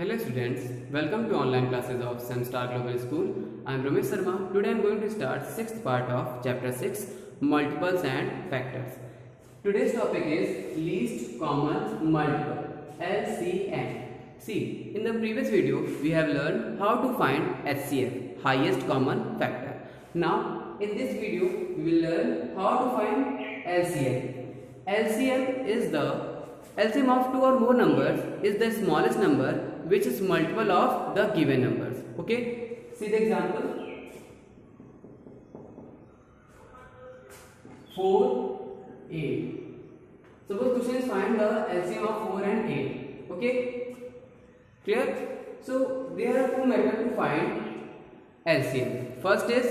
Hello students, welcome to online classes of Semstar Global School. I am Ramesh Sharma. Today I am going to start 6th part of chapter 6, multiples and factors. Today's topic is least common multiple, LCM. See, in the previous video we have learned how to find HCF, highest common factor. Now in this video we will learn how to find LCM. LCM is the LCM of two or more numbers is the smallest number which is multiple of the given numbers. Okay, see the example: 4, 8. Suppose question is find the LCM of 4 and 8. Okay, clear? So there are two methods to find LCM. First is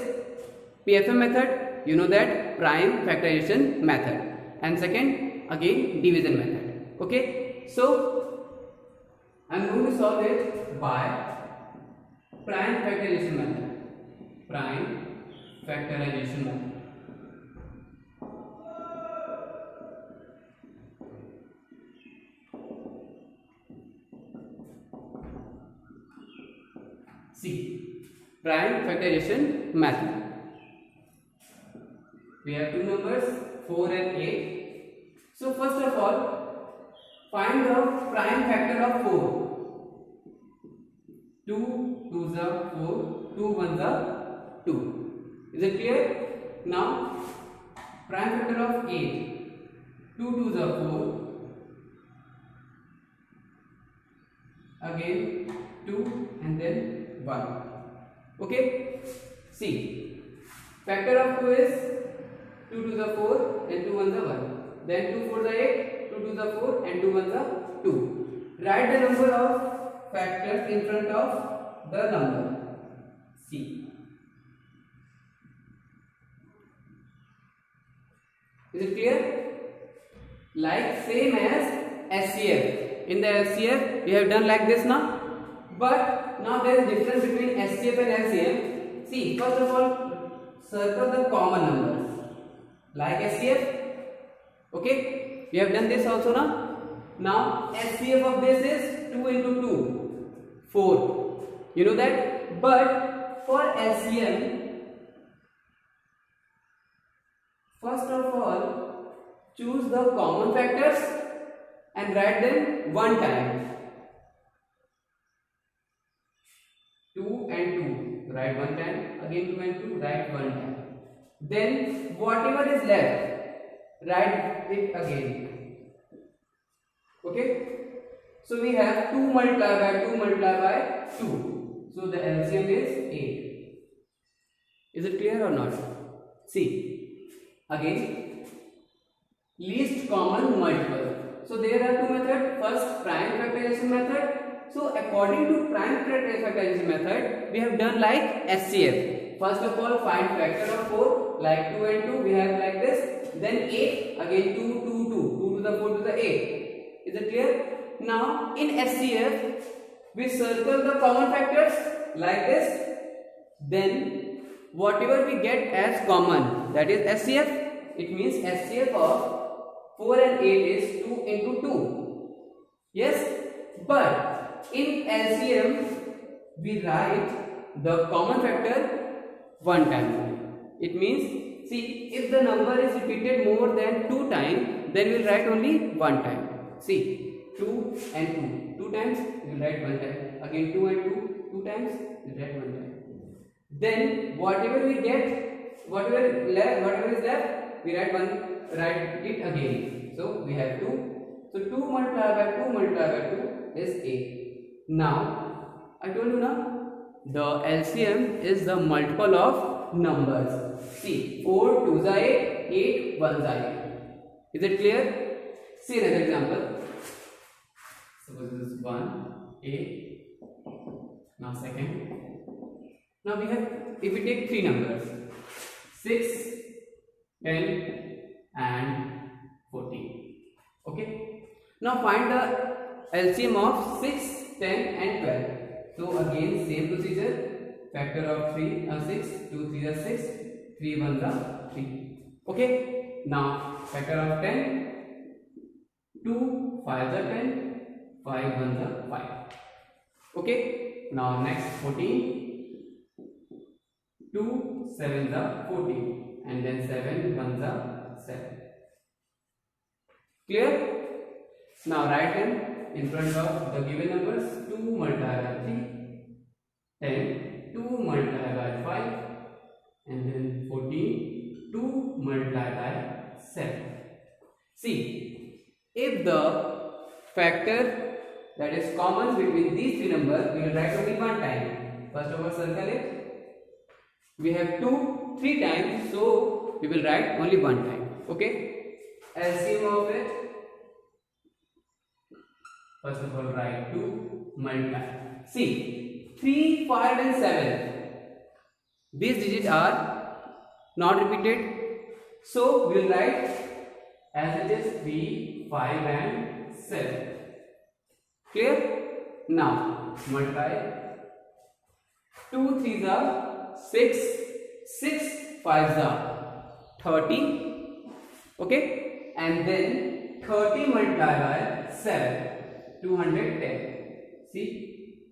PFM method, you know that, prime factorization method, and second again division method. Okay, so I am going to solve it by prime factorization method. Prime factorization method. See, prime factorization method. We have two numbers 4 and 8. So first of all, find the prime factor of 4. 2 2s are 4, 2 1s are 2. Is it clear? Now prime factor of 8. 2 2s are 4. Again 2 and then 1. Okay. See, factor of 2 is 2 2s are 4 and 2 1s are 1. Then 2 4s are 8, 2 2s are 4 and 2 1s are 2. Write the number of factors in front of the number. See. Is it clear? Like same as SCF. In the SCF we have done like this now. But now there is difference between SCF and LCM. See, first of all, circle the common numbers. Like SCF. Okay, we have done this also now. Now SCF of this is 2 into 2, 4. You know that. But for LCM, first of all, choose the common factors and write them one time. 2 and 2, write one time. Again 2 and 2, write one time. Then whatever is left, write it again. Okay, so we have 2 multiplied by 2 multiplied by 2. So the LCM is 8. Is it clear or not? See, again, least common multiple. So there are two methods. First, prime factorization method. So according to prime factorization method, we have done like SCF. First of all, find factor of 4, like 2 and 2, we have like this. Then 8, again 2, 2, 2, 2 to the 4 to the 8. Is it clear? Now in SCF, we circle the common factors like this. Then whatever we get as common, that is SCF, it means SCF of 4 and 8 is 2 into 2. Yes, but in LCM, we write the common factor one time. It means, see, if the number is repeated more than 2 times, then we will write only one time. See, 2 and 2, 2 times, we will write one time. Again 2 and 2, 2 times, we will write one time. Then whatever we get, whatever is left, we write it again. So we have 2. So 2 multiplied by 2 multiplied by 2 is 8. Now, I told you now, the LCM is the multiple of numbers. See, 4 2s are 8, 8 1s are 8. Is it clear? See another example. Suppose this is 1, 8. Now second. Now we have, if we take 3 numbers, 6, 10 and 14. Okay. Now find the LCM of 6, 10 and 12. So again same procedure. Factor of 6, 2 3s are 6, 3 1s are 3. Okay. Now factor of 10, 2 5s are 10, 5 1s are 5. Okay. Now next 14. 2 7s are 14, and then 7 1s are 7. Clear? Now write them in front of the given numbers. 2 multiplied by 3, 10. 2 multiplied by 5, and then 14. 2 multiplied by 7. See, if the factor that is common between these three numbers, we will write only one time. First of all, circle it. We have 2 3 times, so we will write only one time. Okay. LCM of it. First of all, write 2 multiply. See, 3, 5 and 7. These digits are not repeated, so we will write as it is 3, 5 and 7. Clear? Now multiply. 2 3s are 6, 6 5s are 30. Okay, and then 30 multiplied by 7, 210. See,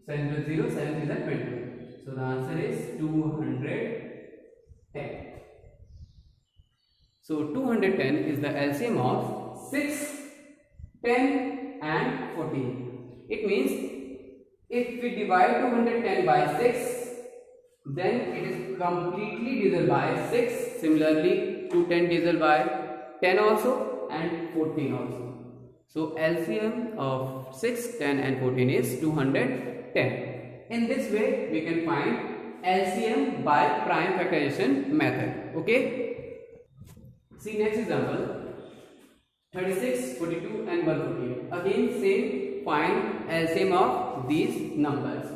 7 to 0, 7 is 20. So the answer is 210. So 210 is the LCM of 6, 10 and 14. It means if we divide 210 by 6, then it is completely divisible by 6. Similarly, 210 divisible by 10 also and 14 also. So LCM of 6, 10 and 14 is 210. In this way, we can find LCM by prime factorization method. Okay. See next example. 36, 42 and 148. Again same, find LCM of these numbers.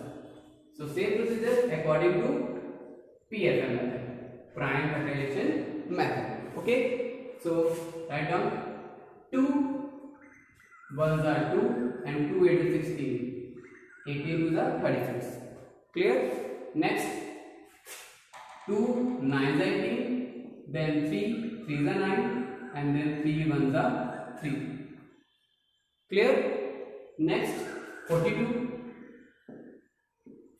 So same procedure according to PFM method, prime factorization method. Okay. So write down 2 1s are 2 and 2 8 is 16. 18 2s are 36. Clear? Next 2 9s are 18, then 3 3s are 9, and then 3 1s are 3. Clear? Next 42.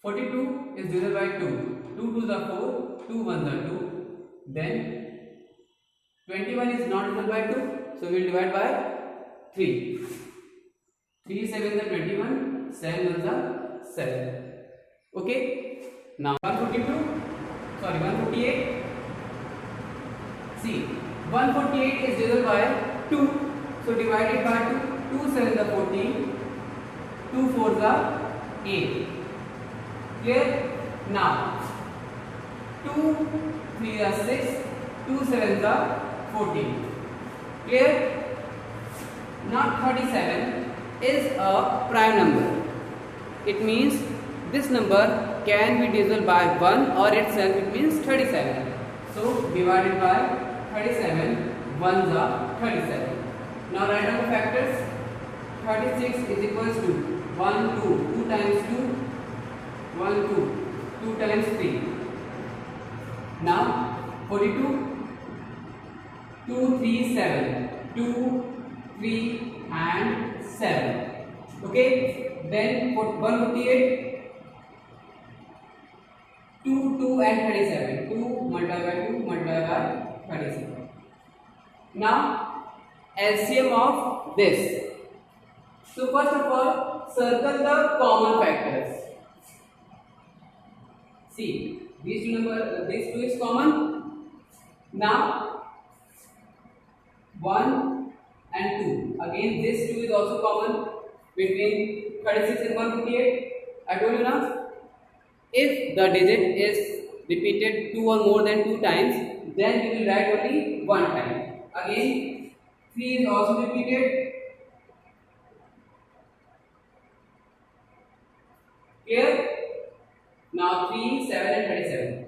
42 is divided by 2. 2 2s are 4, 2 1s are 2. Then 21 is not divided by 2, so we will divide by 3. 3 7s are 21, 7 1s are 7. Okay. Now 148. See, 148 is divided by 2, so divide it by 2. 2 7s are 14, 2 4s are 8. Clear? Now 2 3 are 6, 2 7s are 14. Clear? Now 37 is a prime number. It means this number can be divisible by 1 or itself, it means 37. So divided by 37, 1s are 37. Now write down the factors. 36 is equals to 1 2, 2 times 2, 1 2, 2 times 3. Now 42, 2 3 7, 2 3 and 7. Okay. Then 148, 2 2 and 37. 2 multiplied by 2 multiplied by 37. Now LCM of this. So first of all, circle the common factors. See, these two is common. Now 1 and 2. Again, this 2 is also common between 36 and 158. I told you now, if the digit is repeated 2 or more than 2 times, then we will write only one time. Again, 3 is also repeated. Clear? Now 3, 7 and 37.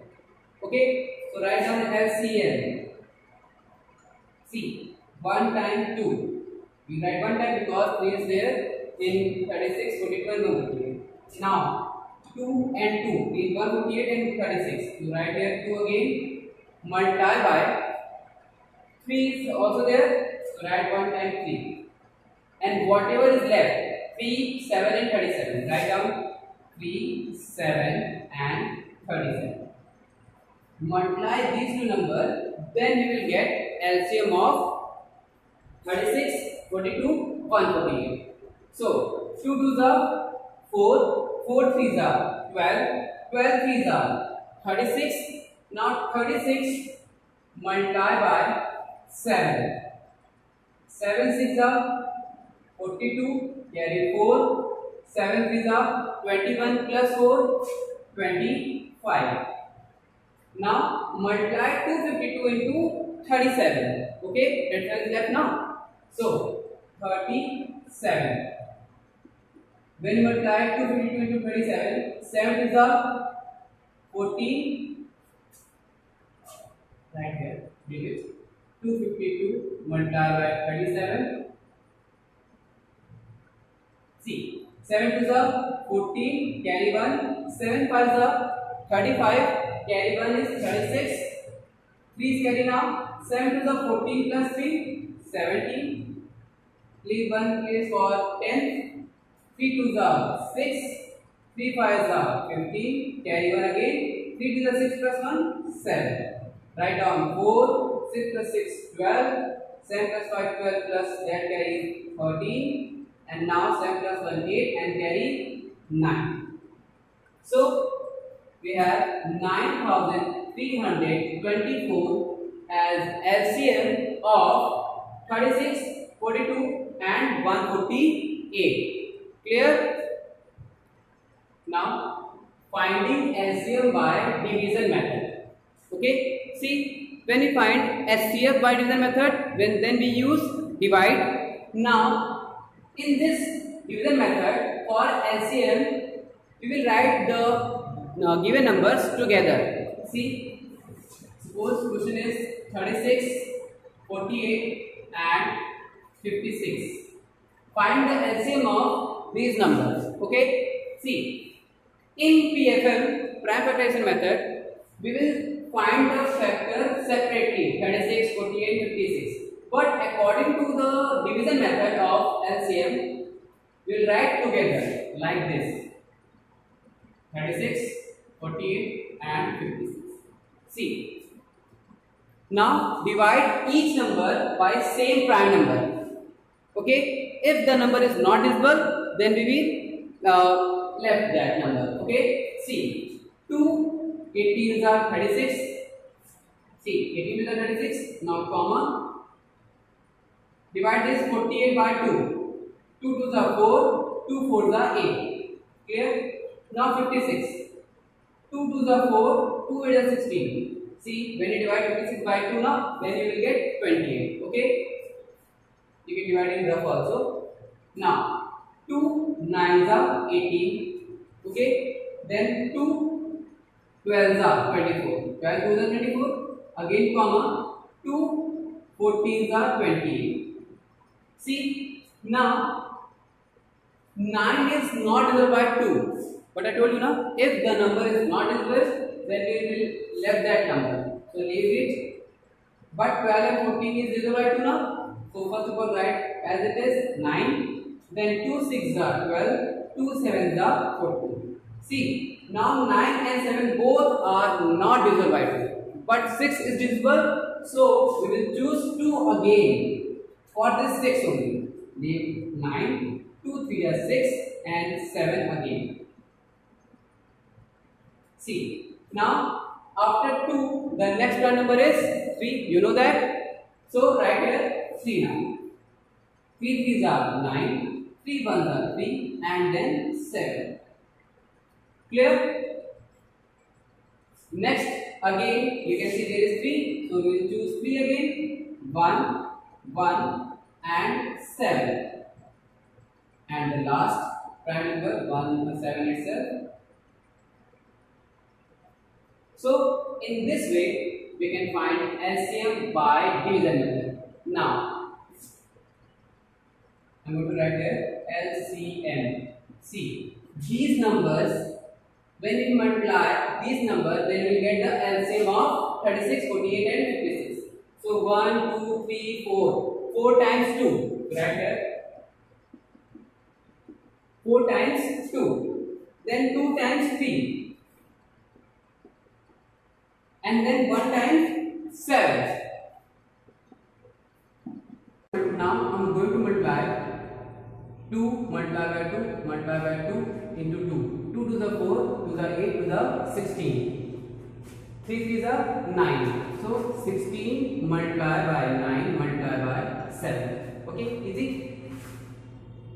Okay, so write down LCM. See, 1 time 2. We write one time because 3 is there in 36, 42 and 158. Now 2 and 2 is 158 and 36. You write here 2 again. Multiply by 3 is also there. So write 1 time 3. And whatever is left, 3, 7 and 37. Write down 3, 7 and 37. Multiply these two numbers, then we will get LCM of 36, 42, 148. So 2 2s are 4, 4 3s are 12, 12 3s are 36. Now 36 multiply by 7. 7 6 are 42, carry 4, 7 3s are 21 plus 4, 25. Now multiply 252 into 37. Okay, that one is left now. So 37. When you multiply 252 into 37, 7 is a 14. Right here, digits. 252 multiplied by 37. See, 7 is a 14, carry 1. 7 5 is a 35, carry 1 is 36. 3 is carry now. 7 is a 14 plus 3, 17. Leave 1 place for 10. 3 2 is 6. 3 5 is 15. Carry 1 again. 3 2 is 6 plus 1, 7. Write down 4. 6 plus 6, 12. 7 plus 5, 12 plus that carry 13. And now 7 plus 1, 8 and carry 9. So we have 9324 as LCM of 36, 42 and 148. Clear? Now finding LCM by division method. Okay, see, when we find HCF by division method, then we use divide. Now in this division method for LCM, we will write the given numbers together. See, suppose question is 36, 48 and 56. Find the LCM of these numbers. Okay, see, in PFM, prime factorization method, we will find the factor separately, 36, 48, 56. But according to the division method of LCM, we will write together like this: 36, 48 and 56. See, now divide each number by same prime number. Okay, if the number is not divisible, then we will left that number. Okay, see, 2 18s are 36. See, 18 is 36. Now comma, divide this 48 by 2. 2 2s are 4. 2 4s are 8. Clear? Now 56. 2 2s are 4. 2 8s are 16. See, when you divide 56 by 2 now, then you will get 28. Okay? You can divide in rough also. Now 2 9s are 18. Okay? Then 2 12s are 24. 12 2s are 24. Again comma, 2 14s are 28. See, now 9 is not divisible by 2. But I told you now, if the number is not divisible, then we will left that number. So leave it. But 12 and 14 is divisible by 2 now. So first of all write as it is 9. Then 2 6 are 12. 2 7 are 14. See, now 9 and 7 both are not divisible by 2. But 6 is divisible. So we will choose 2 again for this 6 only. Leave 9. 2 3 are 6 and 7 again. See, now after 2, the next prime number is 3. You know that? So write here 3 now. 3 3s are 9. 3 1s are 3 and then 7. Clear? Next, again you can see there is 3. So we will choose 3 again. 1, 1 and 7. And the last prime number 1 7 itself. So in this way we can find LCM by division method. Now I'm going to write here LCM. See, these numbers, when we multiply these numbers, then we will get the LCM of 36, 48 and 56. So 1, 2, 3, 4. 4 times 2. Right here. 4 times 2. then 2 times 3, and then 1 times 7. Now I'm going to multiply 2 multiplied by 2 multiplied by 2 into 2. 2 to the 4, to the 8, to the 16. 3 3 is 9. So 16 multiplied by 9 multiplied by 7. Okay, easy.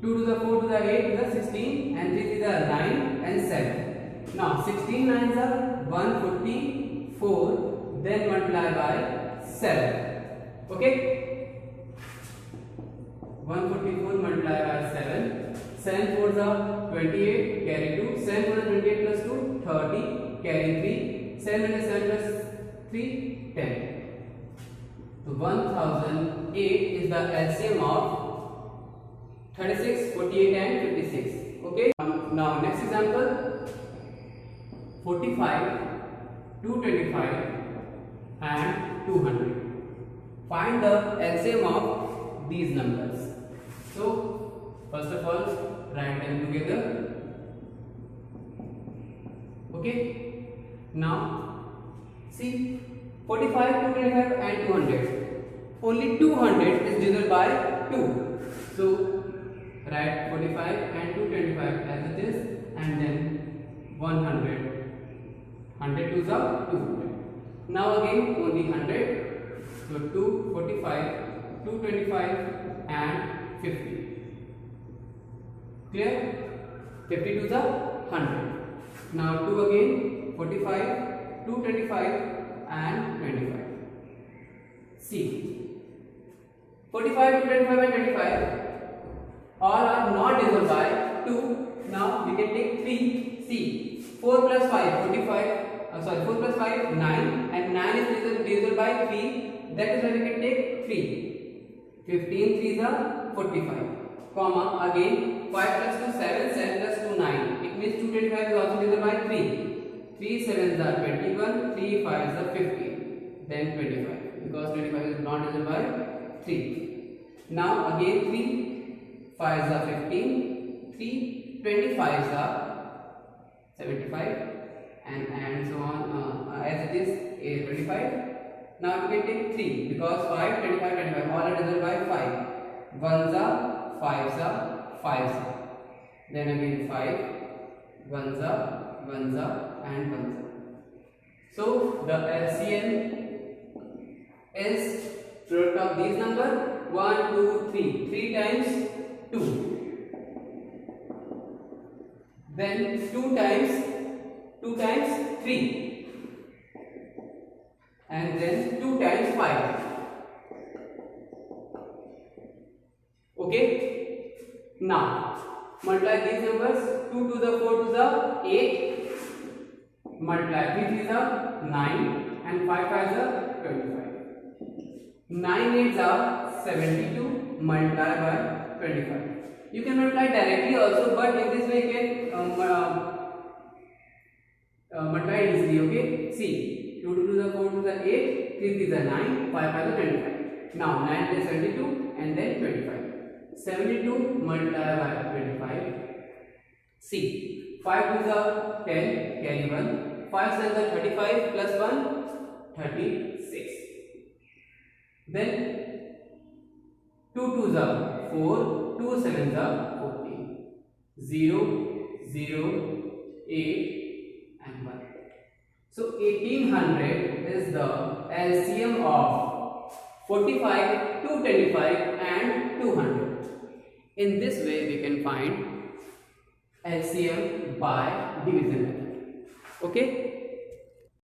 2 to the 4 to the 8 to the 16, and 3 is 9 and 7. Now 16 9s are 144, then multiply by 7. Okay, 144 multiplied by 7. 7 4s are 28, carry 2. 7 4 is 28 plus 2, 30, carry 3. 7 minus 7 plus 3, 10. So 1008 is the LCM of 36, 48 and 56. Okay. Now next example, 45, 225 and 200. Find the LCM of these numbers. So first of all, write them together. Okay. Now see, 45, 225 and 200. Only 200 is divisible by 2. So write 45 and 225 as it is, and then 100. 100 2s are 200. Now again only 100. So 245, 225 and 50. Clear? 50 2s are 100. Now 2 again, 45, 225 and 25. See, 45, 225 and 25 all are not divisible by 2. Now we can take 3. See, 4 plus 5, 45. 4 plus 5, 9, and 9 is divisible by 3. That is why we can take 3. 15 3s are 45. Comma again 5 plus 2 7, 7 plus 2 9. It means 225 is also divisible by 3. 3 7s are 21, 3 5s are 50. Then 25, because 25 is not divisible by 3. Now again 3 5s are 15, 3 25s are 75, and so on as it is 25. Now we can take 3 because 5, 25, 25 all are divisible by 5. 1s are 5s are 5s are. Then again 5, 1s are 1s are and 1s are. So the LCM is product of these number 1, 2, 3. 3 times 2. Then 2 times 3. And then 2 times 5. Okay. Now multiply these numbers. 2 to the 4 to the 8. Multiply 3 to the 9 and 5 5 is 25. 9 8s are 72 multiplied by 25. You can multiply directly also, but in this way you can multiply easily. Okay. See, 2 to the 4 to the 8, 3 is 9, 5 5 is 25. Now 9 is 72 and then 25. 72 multiplied by 25. See, 5 to the 10, carry 1. 5 7 is 35 plus 1, 36. Then 2 2s are 4, 2 7s are 14. 0, 0, 8 and 1. So 1800 is the LCM of 45, 225 and 200. In this way we can find LCM by division method. Okay.